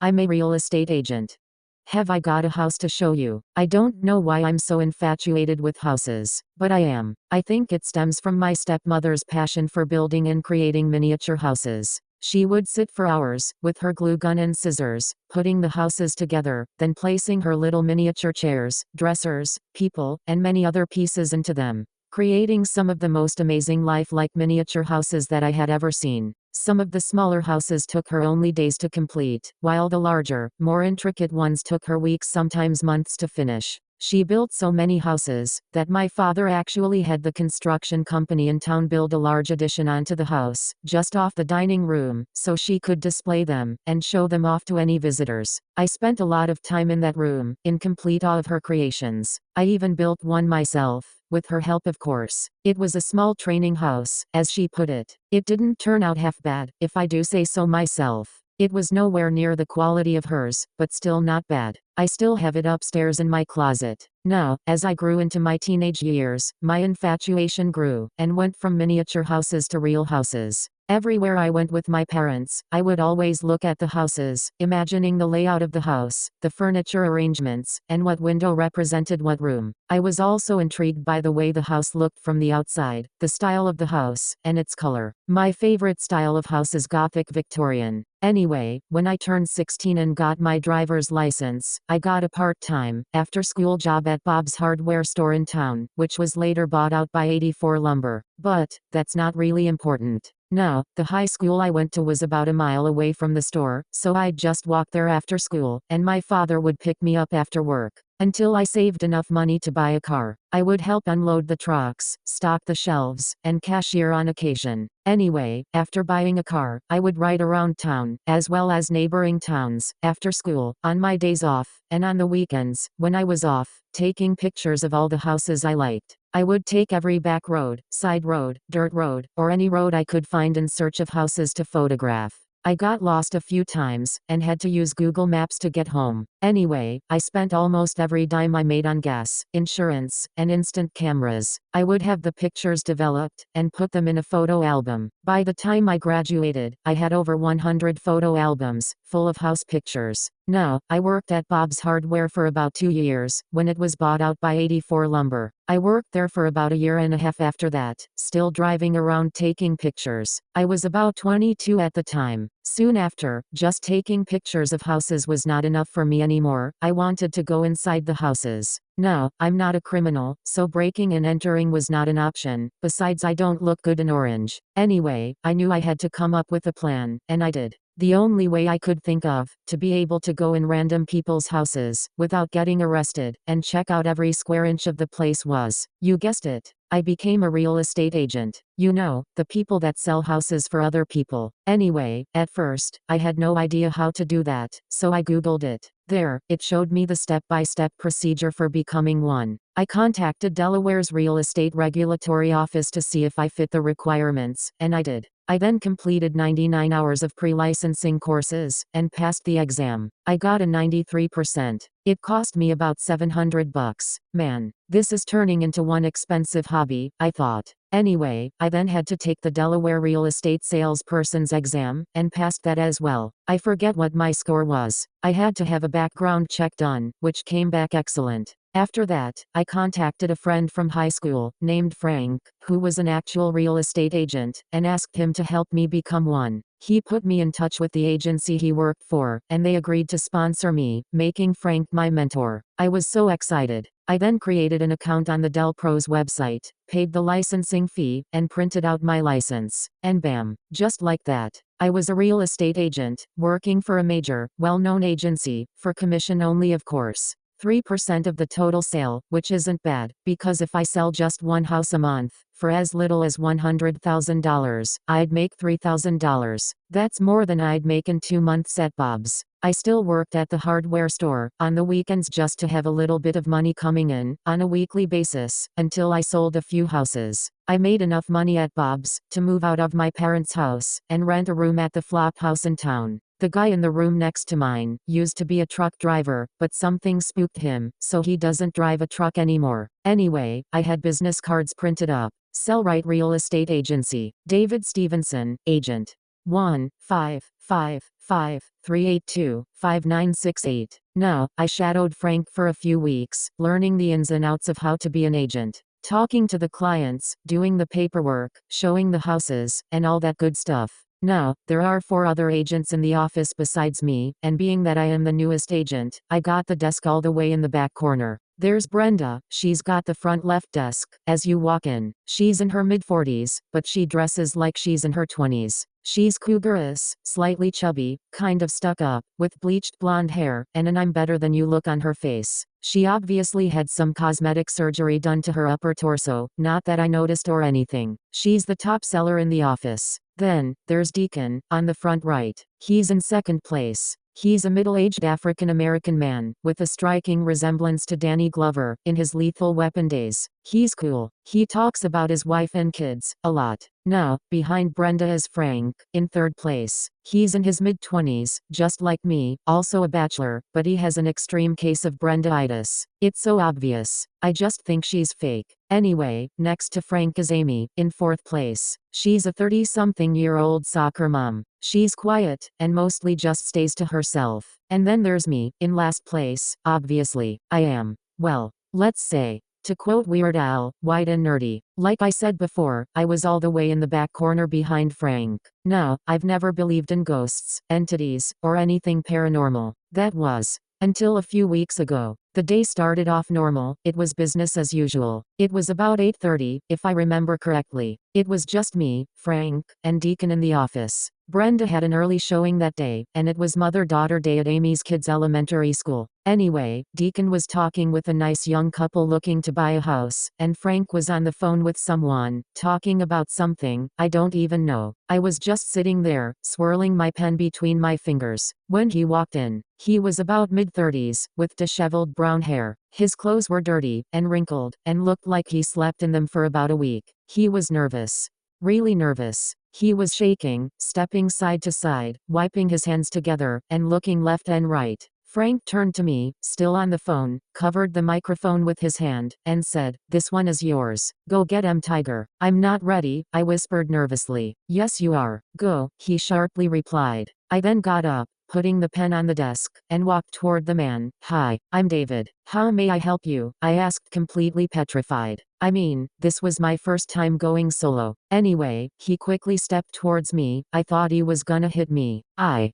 I'm a real estate agent. Have I got a house to show you? I don't know why I'm so infatuated with houses, but I am. I think it stems from my stepmother's passion for building and creating miniature houses. She would sit for hours, with her glue gun and scissors, putting the houses together, then placing her little miniature chairs, dressers, people, and many other pieces into them, creating some of the most amazing lifelike miniature houses that I had ever seen. Some of the smaller houses took her only days to complete, while the larger, more intricate ones took her weeks, sometimes months to finish. She built so many houses, that my father actually had the construction company in town build a large addition onto the house, just off the dining room, so she could display them, and show them off to any visitors. I spent a lot of time in that room, in complete awe of her creations. I even built one myself, with her help of course. It was a small training house, as she put it. It didn't turn out half bad, if I do say so myself. It was nowhere near the quality of hers, but still not bad. I still have it upstairs in my closet. Now, as I grew into my teenage years, my infatuation grew, and went from miniature houses to real houses. Everywhere I went with my parents, I would always look at the houses, imagining the layout of the house, the furniture arrangements, and what window represented what room. I was also intrigued by the way the house looked from the outside, the style of the house, and its color. My favorite style of house is Gothic Victorian. Anyway, when I turned 16 and got my driver's license, I got a part-time, after-school job at Bob's hardware store in town, which was later bought out by 84 Lumber. But, that's not really important. Now, the high school I went to was about a mile away from the store, so I'd just walk there after school, and my father would pick me up after work. Until I saved enough money to buy a car. I would help unload the trucks, stock the shelves, and cashier on occasion. Anyway, after buying a car, I would ride around town, as well as neighboring towns, after school, on my days off, and on the weekends, when I was off, taking pictures of all the houses I liked. I would take every back road, side road, dirt road, or any road I could find in search of houses to photograph. I got lost a few times, and had to use Google Maps to get home. Anyway, I spent almost every dime I made on gas, insurance, and instant cameras. I would have the pictures developed, and put them in a photo album. By the time I graduated, I had over 100 photo albums, full of house pictures. Now, I worked at Bob's Hardware for about 2 years, when it was bought out by 84 Lumber. I worked there for about a year and a half after that, still driving around taking pictures. I was about 22 at the time. Soon after, just taking pictures of houses was not enough for me anymore. I wanted to go inside the houses. Now, I'm not a criminal, so breaking and entering was not an option. Besides, I don't look good in orange. Anyway, I knew I had to come up with a plan, and I did. The only way I could think of, to be able to go in random people's houses, without getting arrested, and check out every square inch of the place was, you guessed it, I became a real estate agent. You know, the people that sell houses for other people. Anyway, at first, I had no idea how to do that, so I Googled it. There, it showed me the step-by-step procedure for becoming one. I contacted Delaware's Real Estate Regulatory Office to see if I fit the requirements, and I did. I then completed 99 hours of pre-licensing courses, and passed the exam. I got a 93%. It cost me about $700. Man, this is turning into one expensive hobby, I thought. Anyway, I then had to take the Delaware Real Estate Salesperson's exam, and passed that as well. I forget what my score was. I had to have a background check done, which came back excellent. After that, I contacted a friend from high school, named Frank, who was an actual real estate agent, and asked him to help me become one. He put me in touch with the agency he worked for, and they agreed to sponsor me, making Frank my mentor. I was so excited. I then created an account on the Del Pros website, paid the licensing fee, and printed out my license. And bam, just like that, I was a real estate agent, working for a major, well-known agency, for commission only of course. 3% of the total sale, which isn't bad, because if I sell just one house a month, for as little as $100,000, I'd make $3,000. That's more than I'd make in 2 months at Bob's. I still worked at the hardware store, on the weekends just to have a little bit of money coming in, on a weekly basis, until I sold a few houses. I made enough money at Bob's, to move out of my parents' house, and rent a room at the flop house in town. The guy in the room next to mine used to be a truck driver, but something spooked him, so he doesn't drive a truck anymore. Anyway, I had business cards printed up. Sellrite Real Estate Agency. David Stevenson, Agent. 1-555-382-5968. Now, I shadowed Frank for a few weeks, learning the ins and outs of how to be an agent. Talking to the clients, doing the paperwork, showing the houses, and all that good stuff. Now, there are 4 other agents in the office besides me, and being that I am the newest agent, I got the desk all the way in the back corner. There's Brenda, she's got the front left desk, as you walk in. She's in her mid-40s, but she dresses like she's in her 20s. She's cougarous, slightly chubby, kind of stuck up, with bleached blonde hair, and an "I'm better than you" look on her face. She obviously had some cosmetic surgery done to her upper torso, not that I noticed or anything. She's the top seller in the office. Then, there's Deacon, on the front right. He's in second place. He's a middle-aged African-American man, with a striking resemblance to Danny Glover, in his Lethal Weapon days. He's cool. He talks about his wife and kids, a lot. Now, behind Brenda is Frank, in third place. He's in his mid-20s, just like me, also a bachelor, but he has an extreme case of Brenda-itis. It's so obvious. I just think she's fake. Anyway, next to Frank is Amy, in fourth place. She's a 30-something-year-old soccer mom. She's quiet, and mostly just stays to herself. And then there's me, in last place. Obviously, I am, well, let's say, to quote Weird Al, white and nerdy. Like I said before, I was all the way in the back corner behind Frank. Now, I've never believed in ghosts, entities, or anything paranormal. That was until a few weeks ago. The day started off normal. It was business as usual. It was about 8:30, if I remember correctly. It was just me, Frank, and Deacon in the office. Brenda had an early showing that day, and it was mother-daughter day at Amy's kids' elementary school. Anyway, Deacon was talking with a nice young couple looking to buy a house, and Frank was on the phone with someone, talking about something, I don't even know. I was just sitting there, swirling my pen between my fingers, when he walked in. He was about mid-30s, with disheveled brown hair. His clothes were dirty, and wrinkled, and looked like he slept in them for about a week. He was nervous. Really nervous. He was shaking, stepping side to side, wiping his hands together, and looking left and right. Frank turned to me, still on the phone, covered the microphone with his hand, and said, "This one is yours. Go get him, Tiger." "I'm not ready," I whispered nervously. "Yes you are. Go," he sharply replied. I then got up, putting the pen on the desk, and walked toward the man. "Hi, I'm David. How may I help you?" I asked, completely petrified. I mean, this was my first time going solo. Anyway, he quickly stepped towards me. I thought he was gonna hit me. I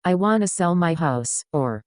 wanna sell my house, or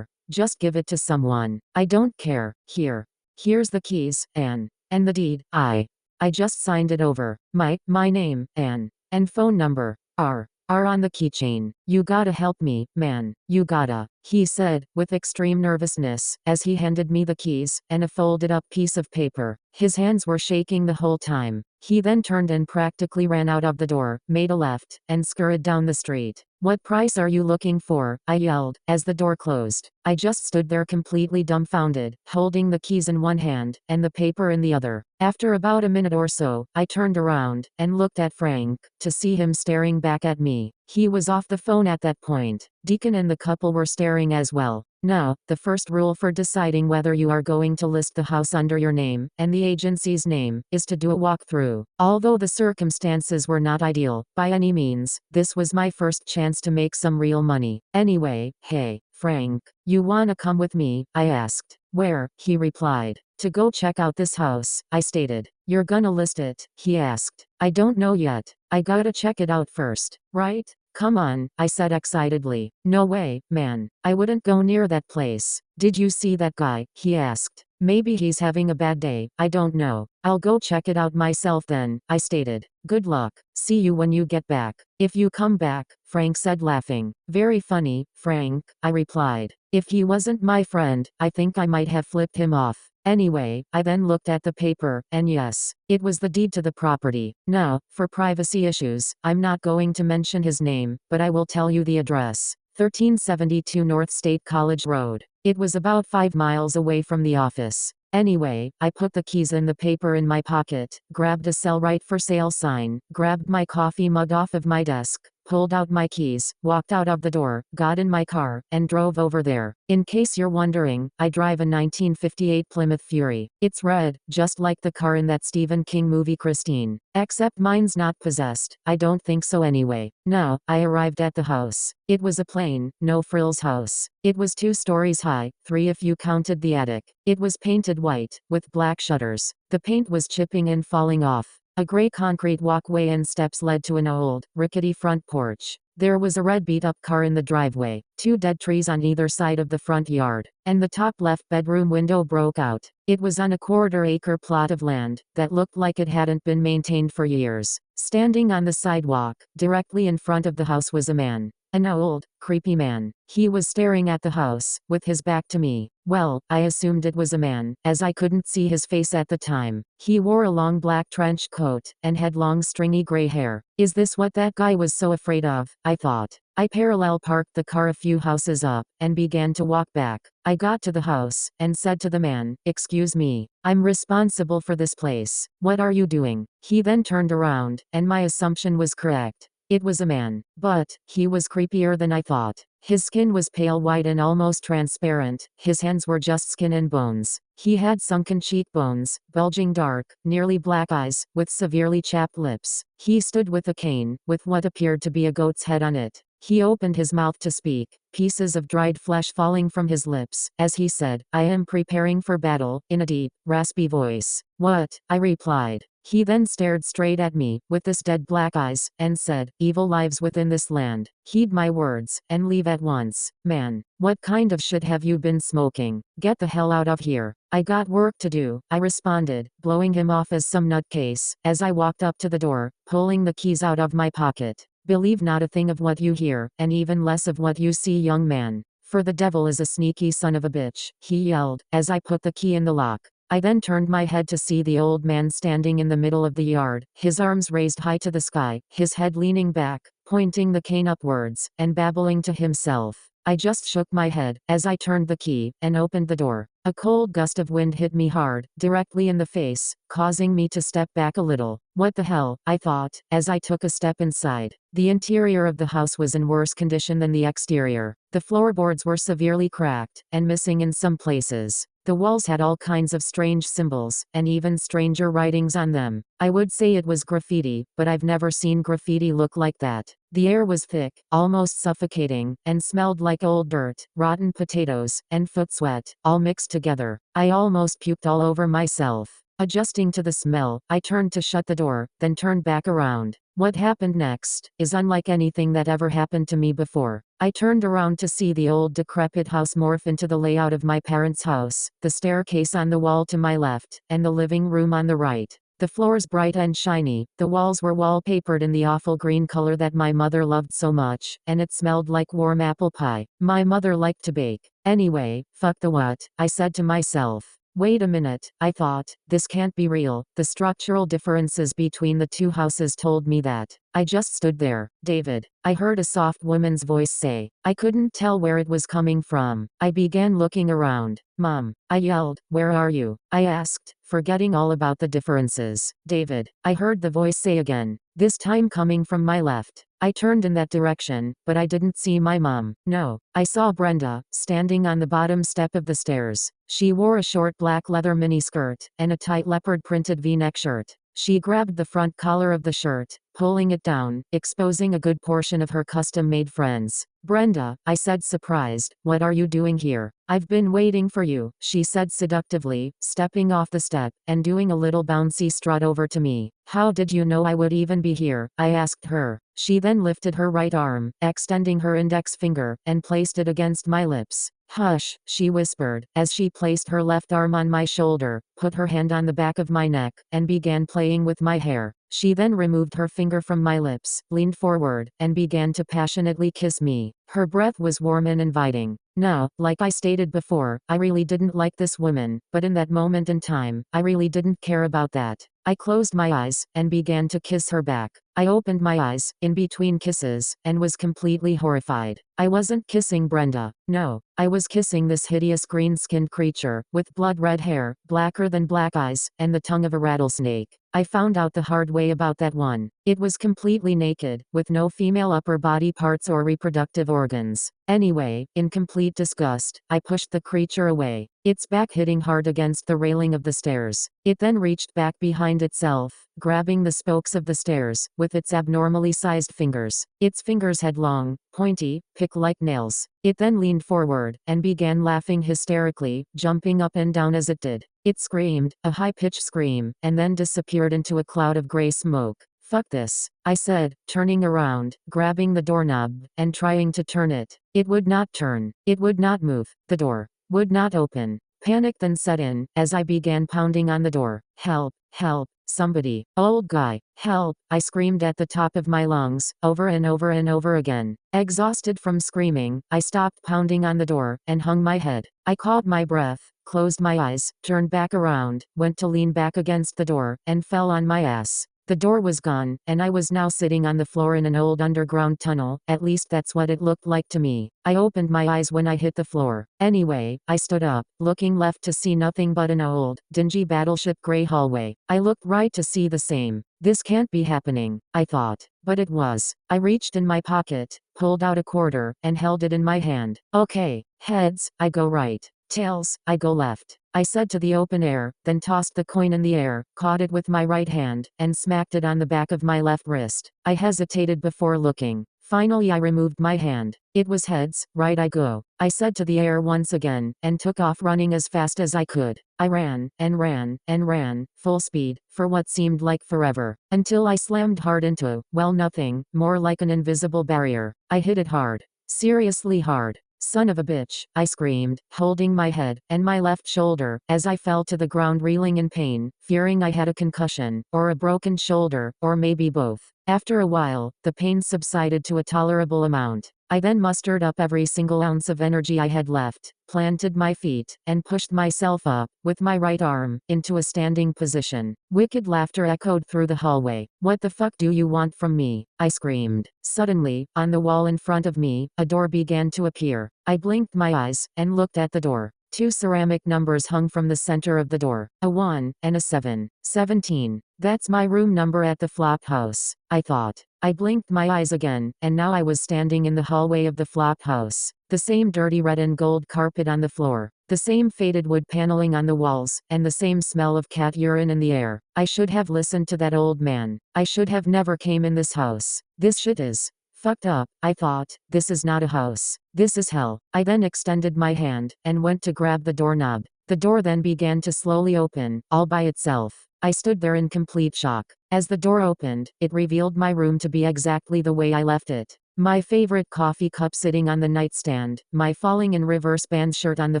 just give it to someone. I don't care. Here's the keys, and the deed. I just signed it over. My name, and phone number, are on the keychain. You gotta help me, man. You gotta," he said, with extreme nervousness, as he handed me the keys, and a folded up piece of paper. His hands were shaking the whole time. He then turned and practically ran out of the door, made a left, and scurried down the street. "What price are you looking for?" I yelled, as the door closed. I just stood there completely dumbfounded, holding the keys in one hand, and the paper in the other. After about a minute or so, I turned around, and looked at Frank, to see him staring back at me. He was off the phone at that point. Deacon and the couple were staring as well. Now, the first rule for deciding whether you are going to list the house under your name, and the agency's name, is to do a walkthrough. Although the circumstances were not ideal, by any means, this was my first chance to make some real money. Anyway, "Hey, Frank, you wanna come with me?" I asked. "Where?" he replied. "To go check out this house," I stated. "You're gonna list it?" he asked. "I don't know yet. I gotta check it out first, right?" "Come on," I said excitedly. "No way, man. I wouldn't go near that place." "Did you see that guy?" he asked. "Maybe he's having a bad day. I don't know. I'll go check it out myself then," I stated. "Good luck. See you when you get back." "If you come back," Frank said, laughing. "Very funny, Frank," I replied. If he wasn't my friend, I think I might have flipped him off. Anyway, I then looked at the paper, and yes, it was the deed to the property. Now, for privacy issues, I'm not going to mention his name, but I will tell you the address. 1372 North State College Road. It was about 5 miles away from the office. Anyway, I put the keys and the paper in my pocket, grabbed a "Sell Right for Sale" sign, grabbed my coffee mug off of my desk, pulled out my keys, walked out of the door, got in my car, and drove over there. In case you're wondering, I drive a 1958 Plymouth Fury. It's red, just like the car in that Stephen King movie Christine. Except mine's not possessed. I don't think so anyway. Now, I arrived at the house. It was a plain, no-frills house. It was 2 stories high, 3 if you counted the attic. It was painted white, with black shutters. The paint was chipping and falling off. A gray concrete walkway and steps led to an old, rickety front porch. There was a red beat-up car in the driveway, 2 dead trees on either side of the front yard, and the top left bedroom window broke out. It was on a 1/4-acre plot of land that looked like it hadn't been maintained for years. Standing on the sidewalk, directly in front of the house was a man. An old, creepy man. He was staring at the house, with his back to me. Well, I assumed it was a man, as I couldn't see his face at the time. He wore a long black trench coat, and had long stringy gray hair. Is this what that guy was so afraid of? I thought. I parallel parked the car a few houses up, and began to walk back. I got to the house, and said to the man, "Excuse me. I'm responsible for this place. What are you doing?" He then turned around, and my assumption was correct. It was a man. But, he was creepier than I thought. His skin was pale white and almost transparent, his hands were just skin and bones. He had sunken cheekbones, bulging dark, nearly black eyes, with severely chapped lips. He stood with a cane, with what appeared to be a goat's head on it. He opened his mouth to speak, pieces of dried flesh falling from his lips, as he said, "I am preparing for battle," in a deep, raspy voice. "What?" I replied. He then stared straight at me, with his dead black eyes, and said, "Evil lives within this land. Heed my words, and leave at once. Man, what kind of shit have you been smoking? Get the hell out of here." "I got work to do," I responded, blowing him off as some nutcase, as I walked up to the door, pulling the keys out of my pocket. "Believe not a thing of what you hear, and even less of what you see, young man. For the devil is a sneaky son of a bitch," he yelled, as I put the key in the lock. I then turned my head to see the old man standing in the middle of the yard, his arms raised high to the sky, his head leaning back, pointing the cane upwards, and babbling to himself. I just shook my head, as I turned the key, and opened the door. A cold gust of wind hit me hard, directly in the face, causing me to step back a little. What the hell, I thought, as I took a step inside. The interior of the house was in worse condition than the exterior. The floorboards were severely cracked, and missing in some places. The walls had all kinds of strange symbols, and even stranger writings on them. I would say it was graffiti, but I've never seen graffiti look like that. The air was thick, almost suffocating, and smelled like old dirt, rotten potatoes, and foot sweat, all mixed together. I almost puked all over myself. Adjusting to the smell, I turned to shut the door, then turned back around. What happened next is unlike anything that ever happened to me before. I turned around to see the old decrepit house morph into the layout of my parents' house, the staircase on the wall to my left, and the living room on the right. The floors bright and shiny, the walls were wallpapered in the awful green color that my mother loved so much, and it smelled like warm apple pie. My mother liked to bake. Anyway, fuck the what, I said to myself. Wait a minute, I thought, this can't be real. The structural differences between the 2 houses told me that. I just stood there. "David," I heard a soft woman's voice say. I couldn't tell where it was coming from. I began looking around. "Mom," I yelled, "where are you?" I asked, forgetting all about the differences. "David," I heard the voice say again, this time coming from my left. I turned in that direction, but I didn't see my mom. No, I saw Brenda, standing on the bottom step of the stairs. She wore a short black leather miniskirt, and a tight leopard printed V-neck shirt. She grabbed the front collar of the shirt, pulling it down, exposing a good portion of her custom-made friends. "Brenda," I said surprised, "what are you doing here?" "I've been waiting for you," she said seductively, stepping off the step, and doing a little bouncy strut over to me. "How did you know I would even be here?" I asked her. She then lifted her right arm, extending her index finger, and placed it against my lips. "Hush," she whispered, as she placed her left arm on my shoulder, put her hand on the back of my neck, and began playing with my hair. She then removed her finger from my lips, leaned forward, and began to passionately kiss me. Her breath was warm and inviting. Now, like I stated before, I really didn't like this woman, but in that moment in time, I really didn't care about that. I closed my eyes, and began to kiss her back. I opened my eyes, in between kisses, and was completely horrified. I wasn't kissing Brenda. No, I was kissing this hideous green-skinned creature, with blood-red hair, blacker than black eyes, and the tongue of a rattlesnake. I found out the hard way about that one. It was completely naked, with no female upper body parts or reproductive organs. Anyway, in complete disgust, I pushed the creature away, its back hitting hard against the railing of the stairs. It then reached back behind itself, grabbing the spokes of the stairs, with its abnormally sized fingers. Its fingers had long, pointy, pick-like nails. It then leaned forward, and began laughing hysterically, jumping up and down as it did. It screamed, a high-pitched scream, and then disappeared into a cloud of gray smoke. "Fuck this," I said, turning around, grabbing the doorknob, and trying to turn it. It would not turn. It would not move. The door would not open. Panic then set in, as I began pounding on the door. "Help! Help! Somebody! Old guy! Help!" I screamed at the top of my lungs, over and over and over again. Exhausted from screaming, I stopped pounding on the door, and hung my head. I caught my breath, closed my eyes, turned back around, went to lean back against the door, and fell on my ass. The door was gone, and I was now sitting on the floor in an old underground tunnel, at least that's what it looked like to me. I opened my eyes when I hit the floor. Anyway, I stood up, looking left to see nothing but an old, dingy battleship gray hallway. I looked right to see the same. This can't be happening, I thought. But it was. I reached in my pocket, pulled out a quarter, and held it in my hand. "Okay, heads, I go right. Tails, I go left," I said to the open air, then tossed the coin in the air, caught it with my right hand, and smacked it on the back of my left wrist. I hesitated before looking. Finally I removed my hand. It was heads, right I go, I said to the air once again, and took off running as fast as I could. I ran, and ran, and ran, full speed, for what seemed like forever, until I slammed hard into, well, nothing, more like an invisible barrier. I hit it hard. Seriously hard. "Son of a bitch," I screamed, holding my head, and my left shoulder, as I fell to the ground reeling in pain, fearing I had a concussion, or a broken shoulder, or maybe both. After a while, the pain subsided to a tolerable amount. I then mustered up every single ounce of energy I had left, planted my feet, and pushed myself up, with my right arm, into a standing position. Wicked laughter echoed through the hallway. "What the fuck do you want from me?" I screamed. Suddenly, on the wall in front of me, a door began to appear. I blinked my eyes, and looked at the door. Two ceramic numbers hung from the center of the door, a 1, and a 7. 17. That's my room number at the flop house, I thought. I blinked my eyes again, and now I was standing in the hallway of the flop house. The same dirty red and gold carpet on the floor, the same faded wood paneling on the walls, and the same smell of cat urine in the air. I should have listened to that old man. I should have never came in this house. This shit is fucked up, I thought. This is not a house. This is hell. I then extended my hand, and went to grab the doorknob. The door then began to slowly open, all by itself. I stood there in complete shock. As the door opened, it revealed my room to be exactly the way I left it. My favorite coffee cup sitting on the nightstand, my falling in reverse band shirt on the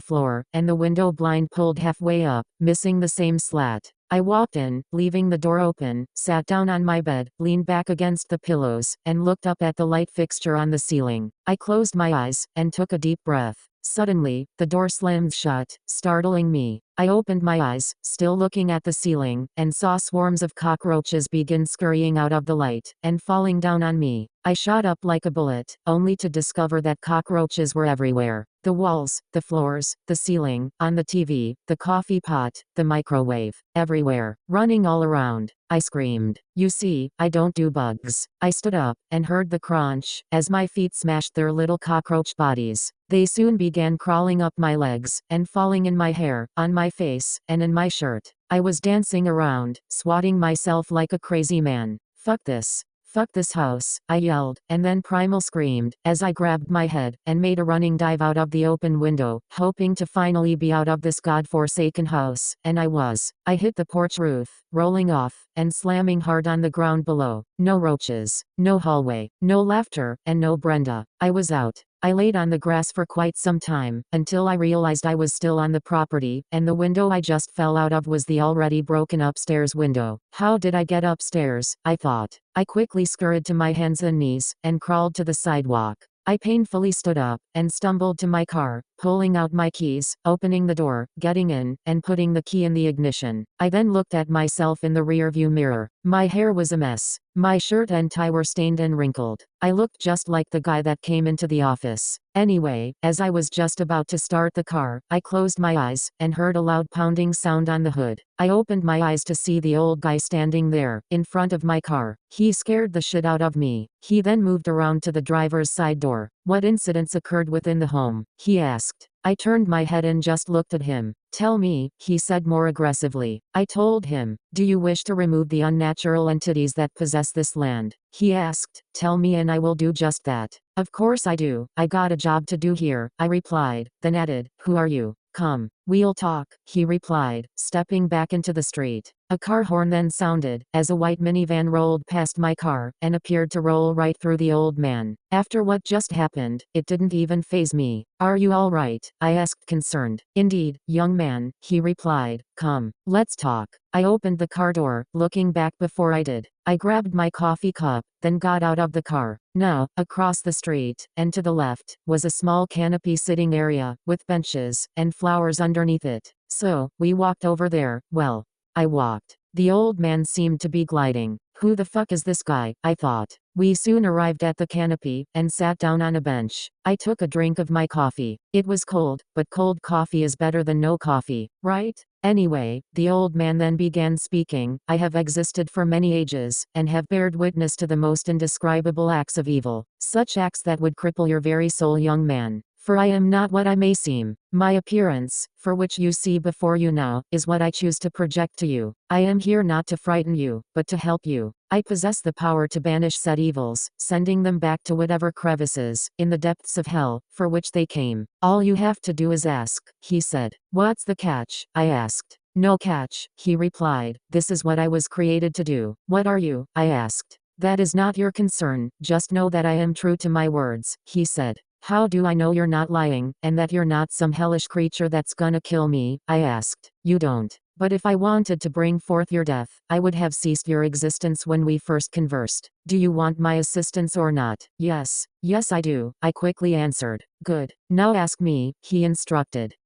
floor, and the window blind pulled halfway up, missing the same slat. I walked in, leaving the door open, sat down on my bed, leaned back against the pillows, and looked up at the light fixture on the ceiling. I closed my eyes, and took a deep breath. Suddenly, the door slammed shut, startling me. I opened my eyes, still looking at the ceiling, and saw swarms of cockroaches begin scurrying out of the light, and falling down on me. I shot up like a bullet, only to discover that cockroaches were everywhere. The walls, the floors, the ceiling, on the TV, the coffee pot, the microwave, everywhere, running all around. I screamed. You see, I don't do bugs. I stood up, and heard the crunch, as my feet smashed their little cockroach bodies. They soon began crawling up my legs, and falling in my hair, on my face, and in my shirt. I was dancing around, swatting myself like a crazy man. Fuck this. Fuck this house, I yelled, and then Primal screamed, as I grabbed my head, and made a running dive out of the open window, hoping to finally be out of this godforsaken house, and I was. I hit the porch roof, rolling off, and slamming hard on the ground below. No roaches, no hallway, no laughter, and no Brenda. I was out. I laid on the grass for quite some time, until I realized I was still on the property, and the window I just fell out of was the already broken upstairs window. How did I get upstairs? I thought. I quickly scurried to my hands and knees, and crawled to the sidewalk. I painfully stood up, and stumbled to my car, pulling out my keys, opening the door, getting in, and putting the key in the ignition. I then looked at myself in the rearview mirror. My hair was a mess. My shirt and tie were stained and wrinkled. I looked just like the guy that came into the office. Anyway, as I was just about to start the car, I closed my eyes, and heard a loud pounding sound on the hood. I opened my eyes to see the old guy standing there, in front of my car. He scared the shit out of me. He then moved around to the driver's side door. "What incidents occurred within the home?" he asked. I turned my head and just looked at him. "Tell me," he said more aggressively. I told him. "Do you wish to remove the unnatural entities that possess this land?" He asked. "Tell me and I will do just that." "Of course I do. I got a job to do here," I replied, then added, "Who are you? Come, we'll talk," he replied, stepping back into the street. A car horn then sounded, as a white minivan rolled past my car, and appeared to roll right through the old man. After what just happened, it didn't even faze me. "Are you all right?" I asked concerned. "Indeed, young man," he replied. "Come, let's talk." I opened the car door, looking back before I did. I grabbed my coffee cup, then got out of the car. Now, across the street, and to the left, was a small canopy sitting area, with benches, and flowers underneath it. So, we walked over there. Well, I walked. The old man seemed to be gliding. Who the fuck is this guy? I thought. We soon arrived at the canopy, and sat down on a bench. I took a drink of my coffee. It was cold, but cold coffee is better than no coffee, right? Anyway, the old man then began speaking. "I have existed for many ages, and have bared witness to the most indescribable acts of evil. Such acts that would cripple your very soul, young man. For I am not what I may seem. My appearance, for which you see before you now, is what I choose to project to you. I am here not to frighten you, but to help you. I possess the power to banish said evils, sending them back to whatever crevices, in the depths of hell, for which they came. All you have to do is ask," he said. "What's the catch?" I asked. "No catch," he replied. "This is what I was created to do." "What are you?" I asked. "That is not your concern, just know that I am true to my words," he said. "How do I know you're not lying, and that you're not some hellish creature that's gonna kill me?" I asked. "You don't. But if I wanted to bring forth your death, I would have ceased your existence when we first conversed. Do you want my assistance or not?" "Yes. Yes I do," I quickly answered. "Good. Now ask me," he instructed.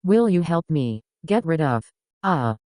Will you help me get rid of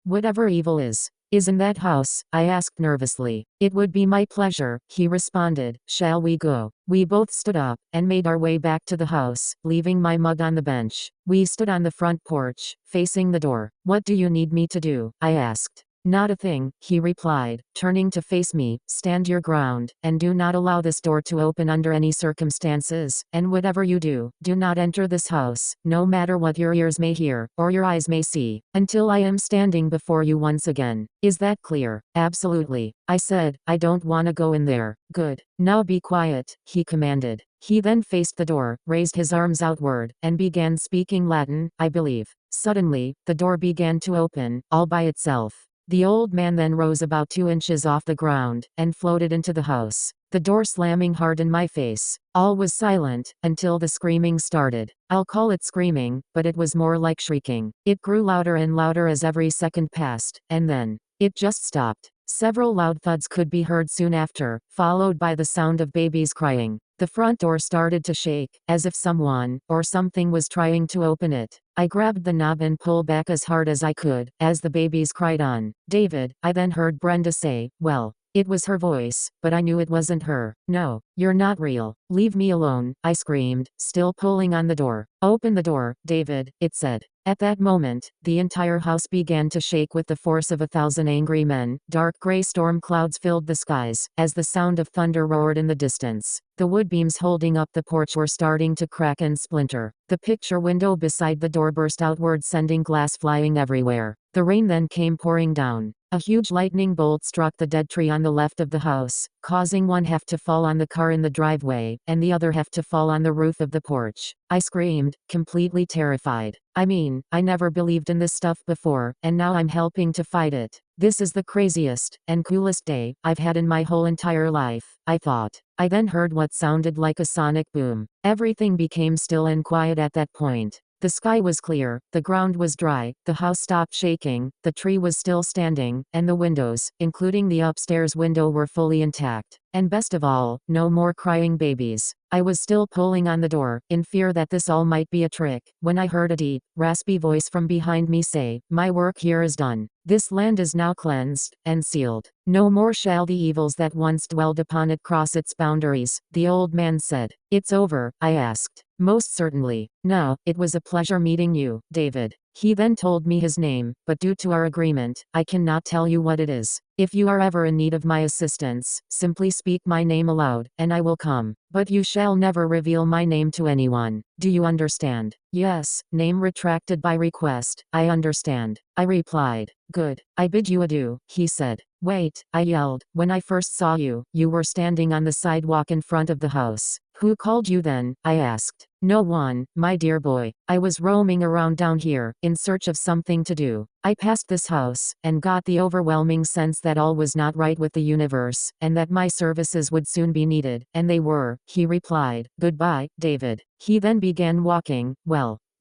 whatever evil is in that house?" I asked nervously. "It would be my pleasure," he responded. "Shall we go?" We both stood up, and made our way back to the house, leaving my mug on the bench. We stood on the front porch, facing the door. "What do you need me to do?" I asked. "Not a thing," he replied, turning to face me. "Stand your ground, and do not allow this door to open under any circumstances, and whatever you do, do not enter this house, no matter what your ears may hear, or your eyes may see, until I am standing before you once again. Is that clear?" "Absolutely," I said. "I don't wanna go in there." "Good. Now be quiet," he commanded. He then faced the door, raised his arms outward, and began speaking Latin, I believe. Suddenly, the door began to open, all by itself. The old man then rose about 2 inches off the ground, and floated into the house. The door slamming hard in my face. All was silent, until the screaming started. I'll call it screaming, but it was more like shrieking. It grew louder and louder as every second passed, and then, it just stopped. Several loud thuds could be heard soon after, followed by the sound of babies crying. The front door started to shake, as if someone, or something was trying to open it. I grabbed the knob and pulled back as hard as I could, as the babies cried on. "David," I then heard Brenda say. Well, it was her voice, but I knew it wasn't her. "No, you're not real. Leave me alone," I screamed, still pulling on the door. "Open the door, David," it said. At that moment, the entire house began to shake with the force of 1,000 angry men. Dark gray storm clouds filled the skies, as the sound of thunder roared in the distance. The wood beams holding up the porch were starting to crack and splinter. The picture window beside the door burst outward, sending glass flying everywhere. The rain then came pouring down. A huge lightning bolt struck the dead tree on the left of the house, causing one half to fall on the car in the driveway, and the other half to fall on the roof of the porch. I screamed, completely terrified. I mean, I never believed in this stuff before, and now I'm helping to fight it. This is the craziest, and coolest day I've had in my whole entire life, I thought. I then heard what sounded like a sonic boom. Everything became still and quiet at that point. The sky was clear, the ground was dry, the house stopped shaking, the tree was still standing, and the windows, including the upstairs window, were fully intact. And best of all, no more crying babies. I was still pulling on the door, in fear that this all might be a trick, when I heard a deep, raspy voice from behind me say, "My work here is done. This land is now cleansed and sealed. No more shall the evils that once dwelled upon it cross its boundaries," the old man said. "It's over?" I asked. "Most certainly. Now, it was a pleasure meeting you, David." He then told me his name, but due to our agreement, I cannot tell you what it is. If you are ever in need of my assistance, simply speak my name aloud, and I will come. But you shall never reveal my name to anyone. Do you understand? "Yes, name retracted by request. I understand," I replied. "Good. I bid you adieu," he said. "Wait," I yelled. "When I first saw you, you were standing on the sidewalk in front of the house. Who called you then?" I asked. "No one, my dear boy. I was roaming around down here, in search of something to do. I passed this house, and got the overwhelming sense that all was not right with the universe, and that my services would soon be needed, and they were," he replied. "Goodbye, David." He then began walking,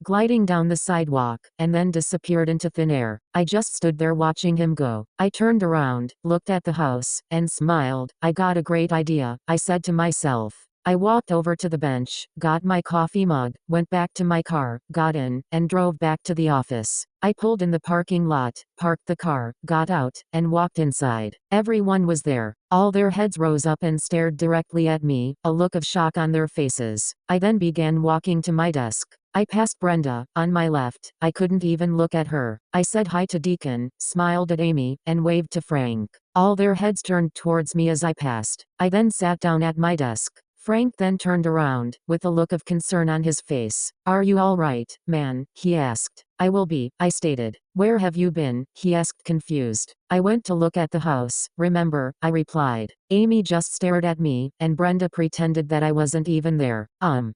gliding down the sidewalk, and then disappeared into thin air. I just stood there watching him go. I turned around, looked at the house, and smiled. "I got a great idea," I said to myself. I walked over to the bench, got my coffee mug, went back to my car, got in, and drove back to the office. I pulled in the parking lot, parked the car, got out, and walked inside. Everyone was there. All their heads rose up and stared directly at me, a look of shock on their faces. I then began walking to my desk. I passed Brenda, on my left. I couldn't even look at her. I said hi to Deacon, smiled at Amy, and waved to Frank. All their heads turned towards me as I passed. I then sat down at my desk. Frank then turned around, with a look of concern on his face. "Are you all right, man?" he asked. "I will be," I stated. "Where have you been?" he asked confused. "I went to look at the house, remember," I replied. Amy just stared at me, and Brenda pretended that I wasn't even there.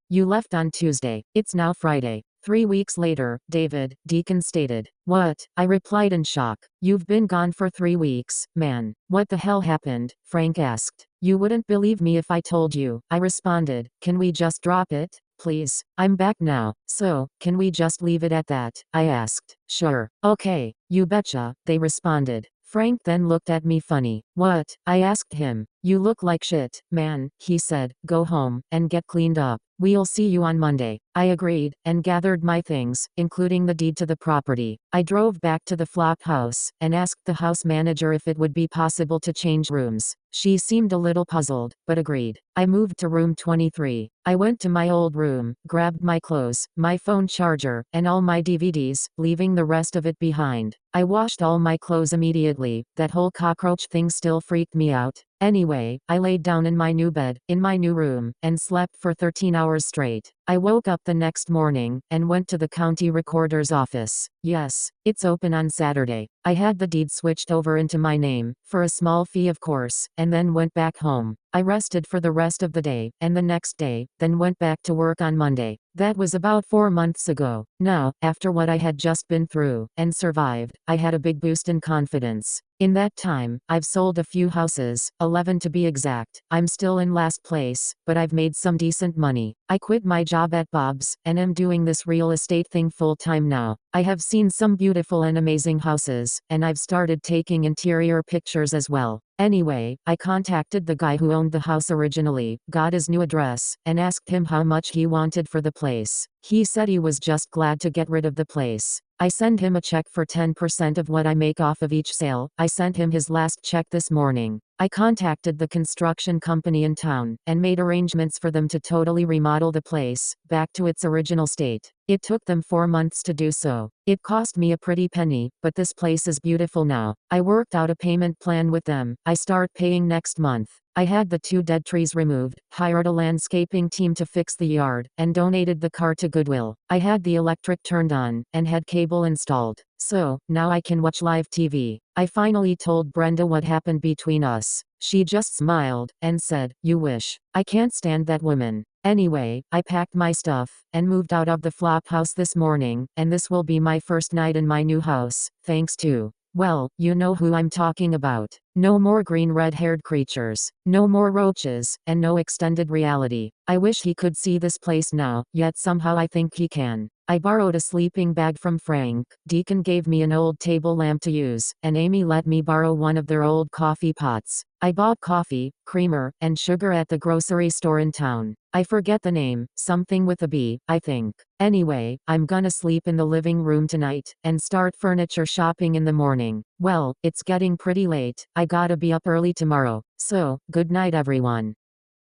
You left on Tuesday. It's now Friday. 3 weeks later, David," Deacon stated. "What?" I replied in shock. "You've been gone for 3 weeks, man. What the hell happened?" Frank asked. "You wouldn't believe me if I told you," I responded. "Can we just drop it, please? I'm back now, so, can we just leave it at that?" I asked. "Sure. Okay, you betcha," they responded. Frank then looked at me funny. "What?" I asked him. "You look like shit, man," he said. "Go home, and get cleaned up. We'll see you on Monday." I agreed, and gathered my things, including the deed to the property. I drove back to the flop house, and asked the house manager if it would be possible to change rooms. She seemed a little puzzled, but agreed. I moved to room 23. I went to my old room, grabbed my clothes, my phone charger, and all my DVDs, leaving the rest of it behind. I washed all my clothes immediately. That whole cockroach thing still freaked me out. Anyway, I laid down in my new bed, in my new room, and slept for 13 hours straight. I woke up the next morning, and went to the county recorder's office. Yes, it's open on Saturday. I had the deed switched over into my name, for a small fee of course, and then went back home. I rested for the rest of the day, and the next day, then went back to work on Monday. That was about 4 months ago. Now, after what I had just been through, and survived, I had a big boost in confidence. In that time, I've sold a few houses, 11 to be exact. I'm still in last place, but I've made some decent money. I quit my job at Bob's, and am doing this real estate thing full time now. I have seen some beautiful and amazing houses, and I've started taking interior pictures as well. Anyway, I contacted the guy who owned the house originally, got his new address, and asked him how much he wanted for the place. He said he was just glad to get rid of the place. I send him a check for 10% of what I make off of each sale. I sent him his last check this morning. I contacted the construction company in town, and made arrangements for them to totally remodel the place, back to its original state. It took them 4 months to do so. It cost me a pretty penny, but this place is beautiful now. I worked out a payment plan with them. I start paying next month. I had the 2 dead trees removed, hired a landscaping team to fix the yard, and donated the car to Goodwill. I had the electric turned on, and had cable installed. So, now I can watch live TV. I finally told Brenda what happened between us. She just smiled, and said, "You wish." I can't stand that woman. Anyway, I packed my stuff, and moved out of the flop house this morning, and this will be my first night in my new house, thanks to, well, you know who I'm talking about. No more green red-haired creatures. No more roaches, and no extended reality. I wish he could see this place now, yet somehow I think he can. I borrowed a sleeping bag from Frank. Deacon gave me an old table lamp to use, and Amy let me borrow one of their old coffee pots. I bought coffee, creamer, and sugar at the grocery store in town. I forget the name, something with a B, I think. Anyway, I'm gonna sleep in the living room tonight, and start furniture shopping in the morning. Well, it's getting pretty late. I gotta be up early tomorrow. So, good night everyone.